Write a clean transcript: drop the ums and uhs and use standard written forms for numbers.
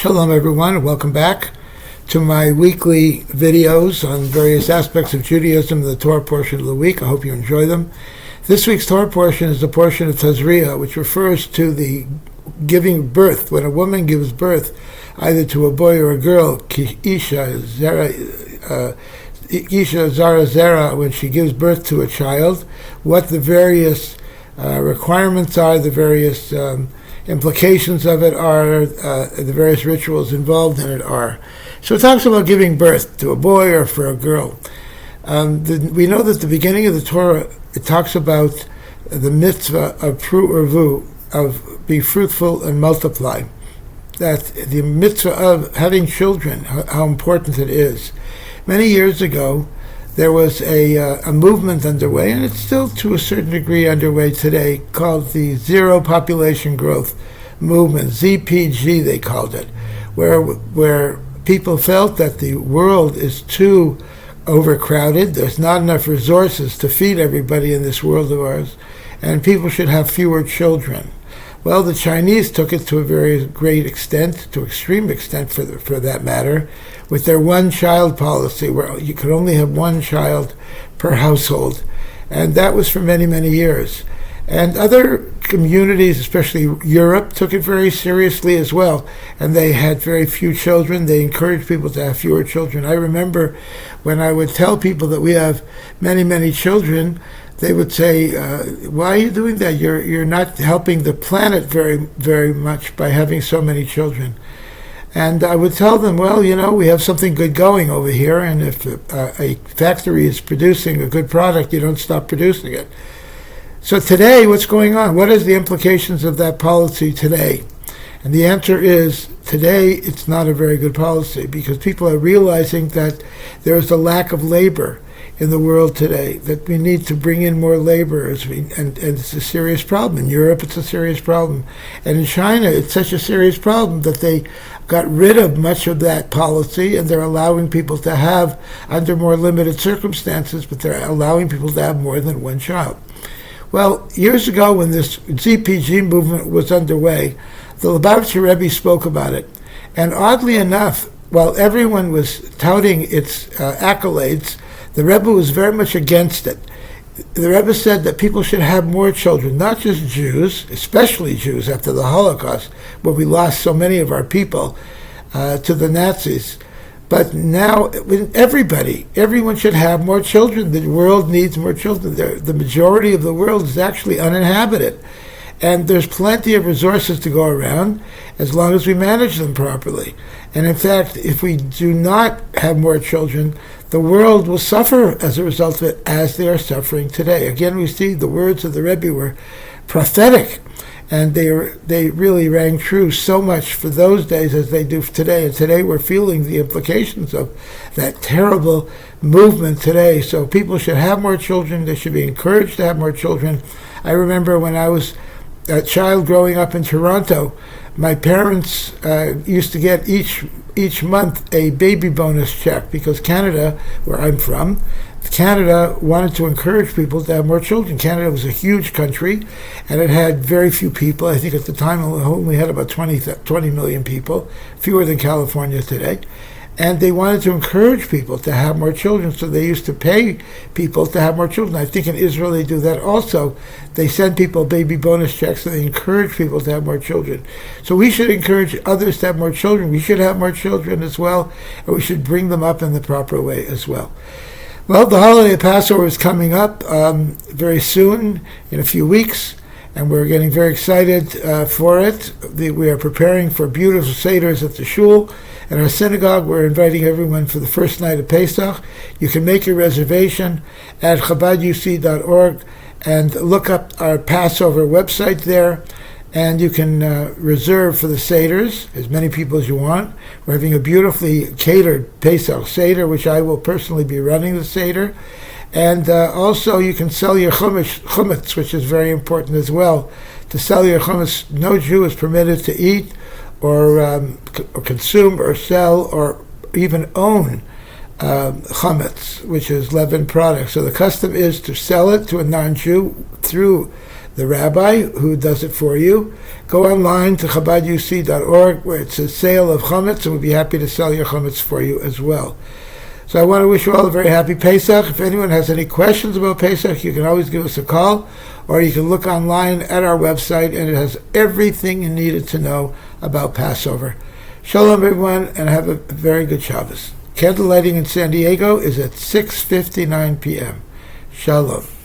Shalom everyone, welcome back to my weekly videos on various aspects of Judaism, the Torah portion of the week. I hope you enjoy them. This week's Torah portion is the portion of Tazria, which refers to the giving birth. When a woman gives birth, either to a boy or a girl, Isha Zara Zera, when she gives birth to a child, what the various requirements are, the various implications of it are, the various rituals involved in it are. So it talks about giving birth to a boy or for a girl. We know that the beginning of the Torah, it talks about the mitzvah of pru urvu, of be fruitful and multiply. That the mitzvah of having children, how important it is. Many years ago, there was a movement underway, and it's still to a certain degree underway today, called the Zero Population Growth Movement, ZPG they called it, where people felt that the world is too overcrowded, there's not enough resources to feed everybody in this world of ours, and people should have fewer children. Well, the Chinese took it to a very great extent, to extreme extent for that matter, with their one-child policy, where you could only have one child per household. And that was for many, many years. And other communities, especially Europe, took it very seriously as well. And they had very few children. They encouraged people to have fewer children. I remember when I would tell people that we have many, many children, they would say, why are you doing that? You're not helping the planet very, very much by having so many children. And I would tell them, well, we have something good going over here, and if a factory is producing a good product, you don't stop producing it. So today, what's going on? What is the implications of that policy today? And the answer is, today it's not a very good policy, because people are realizing that there is a lack of labor in the world today, that we need to bring in more labor, and it's a serious problem. In Europe, it's a serious problem. And in China, it's such a serious problem that they got rid of much of that policy, and they're allowing people to have, under more limited circumstances, but they're allowing people to have more than one child. Well, years ago, when this ZPG movement was underway, the Leider'S Rabbi spoke about it. And oddly enough, while everyone was touting its accolades, the Rebbe was very much against it. The Rebbe said that people should have more children, not just Jews, especially Jews after the Holocaust, where we lost so many of our people to the Nazis. But now, everyone should have more children. The world needs more children. The majority of the world is actually uninhabited. And there's plenty of resources to go around as long as we manage them properly. And in fact, if we do not have more children, the world will suffer as a result of it, as they are suffering today. Again, we see the words of the Rebbe were prophetic, and they really rang true so much for those days as they do today. And today we're feeling the implications of that terrible movement today. So people should have more children. They should be encouraged to have more children. I remember when I was a child growing up in Toronto, my parents used to get each month a baby bonus check, because Canada, where I'm from, Canada wanted to encourage people to have more children. Canada was a huge country, and it had very few people. I think at the time it only had about 20 million people, fewer than California today. And they wanted to encourage people to have more children, so they used to pay people to have more children. I think in Israel they do that also. They send people baby bonus checks, and they encourage people to have more children. So we should encourage others to have more children. We should have more children as well, and we should bring them up in the proper way as well. Well, the holiday of Passover is coming up very soon, in a few weeks, and we're getting very excited for it. We are preparing for beautiful seders at the shul. At our synagogue, we're inviting everyone for the first night of Pesach. You can make your reservation at chabaduc.org and look up our Passover website there, and you can reserve for the seders, as many people as you want. We're having a beautifully catered Pesach seder, which I will personally be running the seder. And also you can sell your chumetz, which is very important as well. To sell your chumetz, no Jew is permitted to eat or consume or sell or even own chametz, which is leavened products. So the custom is to sell it to a non-Jew through the rabbi who does it for you. Go online to ChabadUC.org where it's a sale of chametz, and we'll be happy to sell your chametz for you as well. So I want to wish you all a very happy Pesach. If anyone has any questions about Pesach, you can always give us a call, or you can look online at our website, and it has everything you needed to know about Passover. Shalom, everyone, and have a very good Shabbos. Candle lighting in San Diego is at 6:59 p.m. Shalom.